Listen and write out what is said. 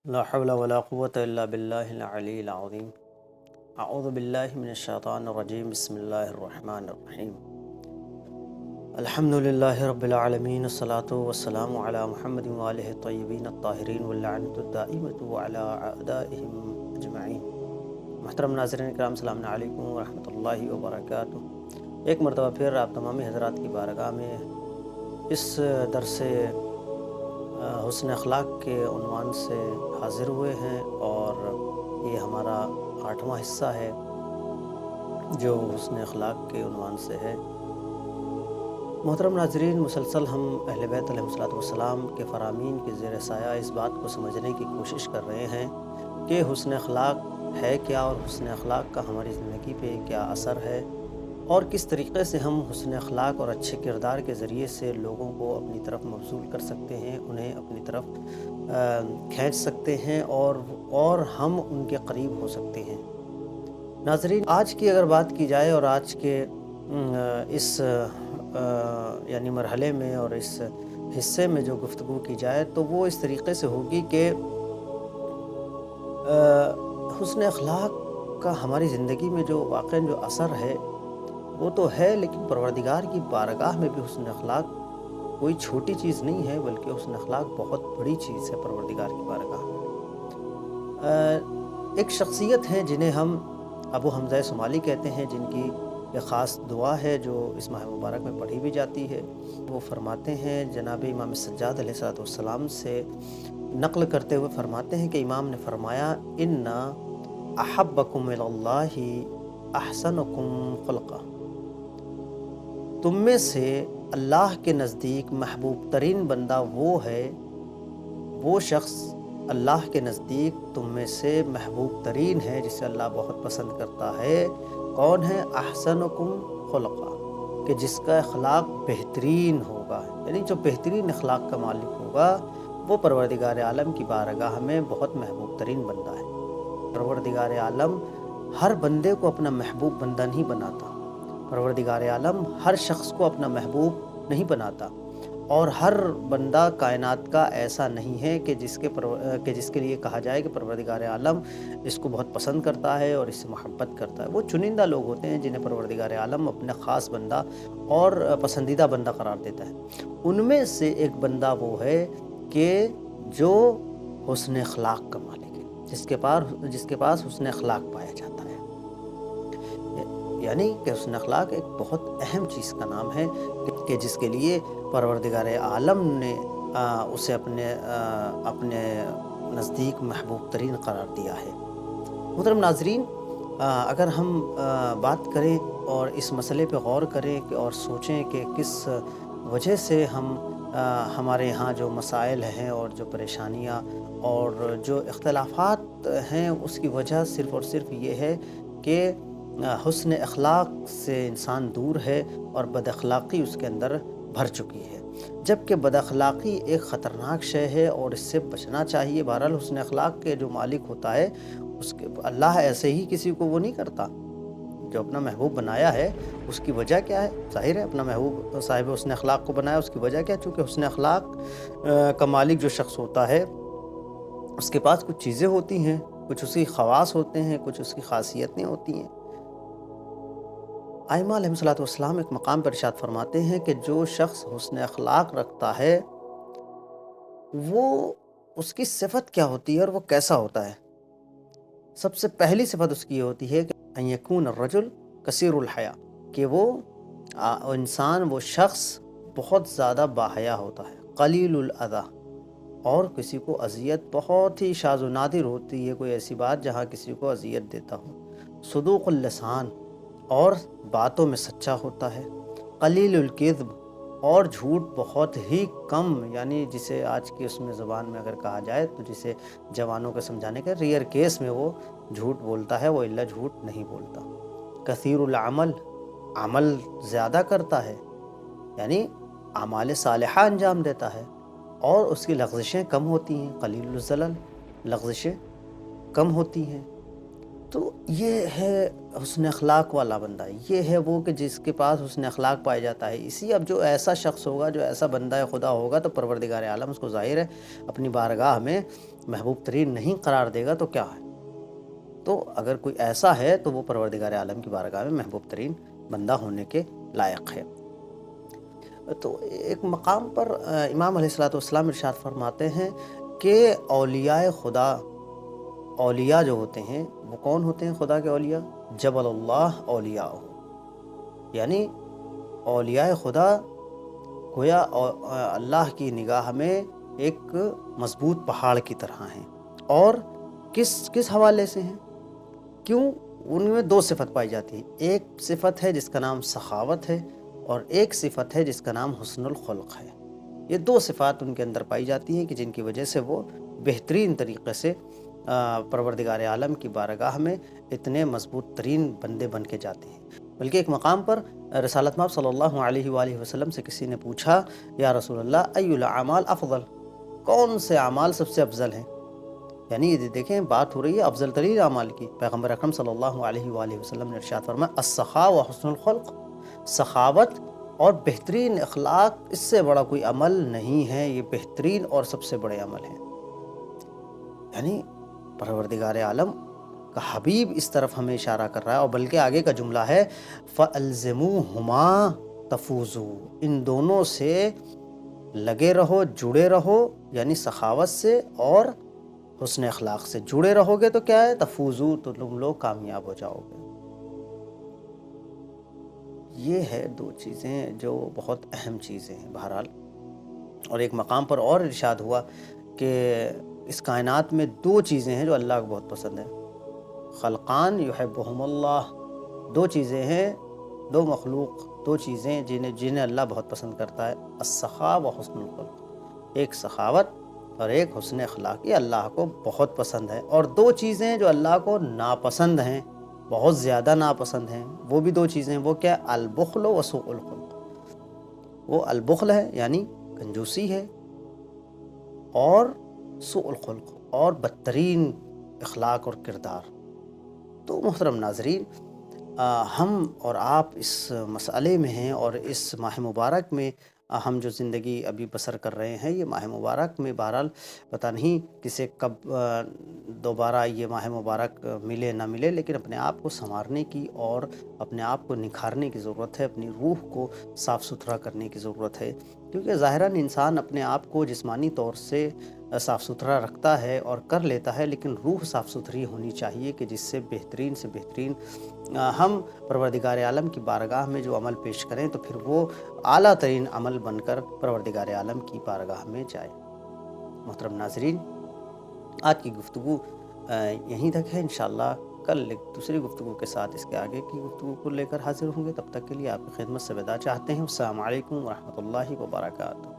لا حول ولا قوة إلا بالله العلي العظيم أعوذ بالله من الشيطان الرجيم بسم الله الرحمن الرحيم الحمد لله رب العالمين الصلاة والسلام على محمد وآله الطيبين الطاهرين واللعنة الدائمة على أعدائهم أجمعين۔ محترم ناظرین کرام، السلام علیکم ورحمۃ اللہ وبرکاتہ۔ ایک مرتبہ پھر آپ تمامی حضرات کی بارگاہ میں اس درس حسن اخلاق کے عنوان سے حاضر ہوئے ہیں، اور یہ ہمارا 8واں حصہ ہے جو حسن اخلاق کے عنوان سے ہے۔ محترم ناظرین، مسلسل ہم اہل بیت علیہ السلام کے فرامین کے زیر سایہ اس بات کو سمجھنے کی کوشش کر رہے ہیں کہ حسن اخلاق ہے کیا، اور حسن اخلاق کا ہماری زندگی پہ کیا اثر ہے، اور کس طریقے سے ہم حسن اخلاق اور اچھے کردار کے ذریعے سے لوگوں کو اپنی طرف مبذول کر سکتے ہیں، انہیں اپنی طرف کھینچ سکتے ہیں، اور ہم ان کے قریب ہو سکتے ہیں۔ ناظرین، آج کی اگر بات کی جائے اور آج کے اس یعنی مرحلے میں اور اس حصے میں جو گفتگو کی جائے تو وہ اس طریقے سے ہوگی کہ حسن اخلاق کا ہماری زندگی میں جو واقعاً جو اثر ہے وہ تو ہے، لیکن پروردگار کی بارگاہ میں بھی حسن اخلاق کوئی چھوٹی چیز نہیں ہے، بلکہ حسن اخلاق بہت بڑی چیز ہے پروردگار کی بارگاہ میں۔ ایک شخصیت ہے جنہیں ہم ابو حمزہ صومالی کہتے ہیں، جن کی ایک خاص دعا ہے جو اس ماہ مبارک میں پڑھی بھی جاتی ہے۔ وہ فرماتے ہیں، جناب امام سجاد علیہ السلام سے نقل کرتے ہوئے فرماتے ہیں کہ امام نے فرمایا، ان احبکم اللہ احسنکم خلقا، تم میں سے اللہ کے نزدیک محبوب ترین بندہ وہ ہے، وہ شخص اللہ کے نزدیک تم میں سے محبوب ترین ہے، جسے اللہ بہت پسند کرتا ہے۔ کون ہے؟ احسنکم خلقا، کہ جس کا اخلاق بہترین ہوگا، یعنی جو بہترین اخلاق کا مالک ہوگا وہ پروردگار عالم کی بارگاہ میں بہت محبوب ترین بندہ ہے۔ پروردگار عالم ہر بندے کو اپنا محبوب بندہ نہیں بناتا، پروردگار عالم ہر شخص کو اپنا محبوب نہیں بناتا، اور ہر بندہ کائنات کا ایسا نہیں ہے کہ جس کے لیے کہا جائے کہ پروردگار عالم اس کو بہت پسند کرتا ہے اور اس سے محبت کرتا ہے۔ وہ چنندہ لوگ ہوتے ہیں جنہیں پروردگار عالم اپنا خاص بندہ اور پسندیدہ بندہ قرار دیتا ہے۔ ان میں سے ایک بندہ وہ ہے کہ جو حسن اخلاق کا مالک ہے، جس کے پاس حسن اخلاق پایا جاتا ہے۔ یعنی کہ حسن اخلاق ایک بہت اہم چیز کا نام ہے کہ جس کے لیے پروردگار عالم نے اسے اپنے نزدیک محبوب ترین قرار دیا ہے۔ محترم ناظرین، اگر ہم بات کریں اور اس مسئلے پہ غور کریں اور سوچیں کہ کس وجہ سے ہمارے ہاں جو مسائل ہیں اور جو پریشانیاں اور جو اختلافات ہیں، اس کی وجہ صرف اور صرف یہ ہے کہ حسن اخلاق سے انسان دور ہے اور بد اخلاقی اس کے اندر بھر چکی ہے، جبکہ بد اخلاقی ایک خطرناک شے ہے اور اس سے بچنا چاہیے۔ بہرحال حسن اخلاق کے جو مالک ہوتا ہے اللہ ایسے ہی کسی کو وہ نہیں کرتا، جو اپنا محبوب بنایا ہے اس کی وجہ کیا ہے؟ ظاہر ہے اپنا محبوب صاحب حسن اخلاق کو بنایا، اس کی وجہ کیا ہے؟ چونکہ حسن اخلاق کا مالک جو شخص ہوتا ہے اس کے پاس کچھ چیزیں ہوتی ہیں، کچھ اس کی خواص ہوتے ہیں، کچھ اس کی خاصیتیں ہوتی ہیں۔ ائمہ علیہ السلام ایک مقام پر ارشاد فرماتے ہیں کہ جو شخص حسن اخلاق رکھتا ہے وہ اس کی صفت کیا ہوتی ہے اور وہ کیسا ہوتا ہے؟ سب سے پہلی صفت اس کی یہ ہوتی ہے کہ ان یکون الرجل کثیر الحیا، کہ وہ انسان، وہ شخص بہت زیادہ باحیا ہوتا ہے، قلیل الاذی، اور کسی کو اذیت بہت ہی شاذ و نادر ہوتی ہے، کوئی ایسی بات جہاں کسی کو اذیت دیتا ہو۔ صدوق اللسان، اور باتوں میں سچا ہوتا ہے۔ قلیل الکذب، اور جھوٹ بہت ہی کم، یعنی جسے آج کی اس میں زبان میں اگر کہا جائے تو جسے جوانوں کو سمجھانے کے ریئر کیس میں وہ جھوٹ بولتا ہے، وہ الا جھوٹ نہیں بولتا۔ کثیر العمل، عمل زیادہ کرتا ہے، یعنی اعمال صالحہ انجام دیتا ہے، اور اس کی لغزشیں کم ہوتی ہیں۔ قلیل الزلل، لغزشیں کم ہوتی ہیں۔ تو یہ ہے حسن اخلاق والا بندہ، یہ ہے وہ کہ جس کے پاس حسن اخلاق پایا جاتا ہے۔ اسی اب جو ایسا شخص ہوگا، جو ایسا بندہ خدا ہوگا، تو پروردگار عالم اس کو ظاہر ہے اپنی بارگاہ میں محبوب ترین نہیں قرار دے گا تو کیا ہے؟ تو اگر کوئی ایسا ہے تو وہ پروردگار عالم کی بارگاہ میں محبوب ترین بندہ ہونے کے لائق ہے۔ تو ایک مقام پر امام علیہ الصلوۃ والسلام ارشاد فرماتے ہیں کہ اولیاء خدا، اولیاء جو ہوتے ہیں وہ کون ہوتے ہیں؟ خدا کے اولیاء، جبل اللہ اولیاء، یعنی اولیاء خدا گویا اللہ کی نگاہ میں ایک مضبوط پہاڑ کی طرح ہیں۔ اور کس حوالے سے ہیں؟ کیوں؟ ان میں دو صفت پائی جاتی ہے، ایک صفت ہے جس کا نام سخاوت ہے، اور ایک صفت ہے جس کا نام حسن الخلق ہے۔ یہ دو صفات ان کے اندر پائی جاتی ہیں کہ جن کی وجہ سے وہ بہترین طریقے سے پروردگار عالم کی بارگاہ میں اتنے مضبوط ترین بندے بن کے جاتے ہیں۔ بلکہ ایک مقام پر رسالت مآب صلی اللہ علیہ وآلہ وسلم سے کسی نے پوچھا، یا رسول اللہ ای الاعمال افضل، کون سے اعمال سب سے افضل ہیں؟ یعنی یہ دیکھیں بات ہو رہی ہے افضل ترین اعمال کی۔ پیغمبر اکرم صلی اللہ علیہ وآلہ وسلم نے ارشاد فرمایا السخاء و حسن الخلق، سخاوت اور بہترین اخلاق، اس سے بڑا کوئی عمل نہیں ہے، یہ بہترین اور سب سے بڑے عمل ہیں۔ یعنی پروردگار عالم کا حبیب اس طرف ہمیں اشارہ کر رہا ہے، اور بلکہ آگے کا جملہ ہے فَأَلْزِمُوهُمَا تَفُوزُوا، ان دونوں سے لگے رہو، جڑے رہو، یعنی سخاوت سے اور حسن اخلاق سے جڑے رہو گے تو کیا ہے؟ تفوزو، تو تم لوگ کامیاب ہو جاؤ گے۔ یہ ہے دو چیزیں جو بہت اہم چیزیں ہیں بہرحال۔ اور ایک مقام پر اور ارشاد ہوا کہ اس کائنات میں دو چیزیں ہیں جو اللہ کو بہت پسند ہیں، خلقان یحبہم اللہ، دو چیزیں ہیں، دو مخلوق، دو چیزیں جنہیں اللہ بہت پسند کرتا ہے، السخاء و حسن الخلق، ایک سخاوت اور ایک حسن اخلاق، یہ اللہ کو بہت پسند ہے۔ اور دو چیزیں جو اللہ کو ناپسند ہیں، بہت زیادہ ناپسند ہیں، وہ بھی دو چیزیں، وہ کیا؟ البخل و سوء الخلق، وہ البخل ہے یعنی کنجوسی ہے، اور سوء الخلق اور بدترین اخلاق اور کردار۔ تو محترم ناظرین، ہم اور آپ اس مسئلے میں ہیں، اور اس ماہ مبارک میں ہم جو زندگی ابھی بسر کر رہے ہیں، یہ ماہ مبارک میں بہرحال پتہ نہیں کسے کب دوبارہ یہ ماہ مبارک ملے نہ ملے، لیکن اپنے آپ کو سنوارنے کی اور اپنے آپ کو نکھارنے کی ضرورت ہے، اپنی روح کو صاف ستھرا کرنے کی ضرورت ہے، کیونکہ ظاہراً انسان اپنے آپ کو جسمانی طور سے صاف ستھرا رکھتا ہے اور کر لیتا ہے، لیکن روح صاف ستھری ہونی چاہیے کہ جس سے بہترین ہم پروردگار عالم کی بارگاہ میں جو عمل پیش کریں تو پھر وہ اعلیٰ ترین عمل بن کر پروردگار عالم کی بارگاہ میں جائے۔ محترم ناظرین، آج کی گفتگو یہیں تک ہے، انشاءاللہ کل ایک دوسری گفتگو کے ساتھ اس کے آگے کی گفتگو کو لے کر حاضر ہوں گے۔ تب تک کے لیے آپ کی خدمت سے وداع چاہتے ہیں۔ السلام علیکم ورحمۃ اللہ وبرکاتہ۔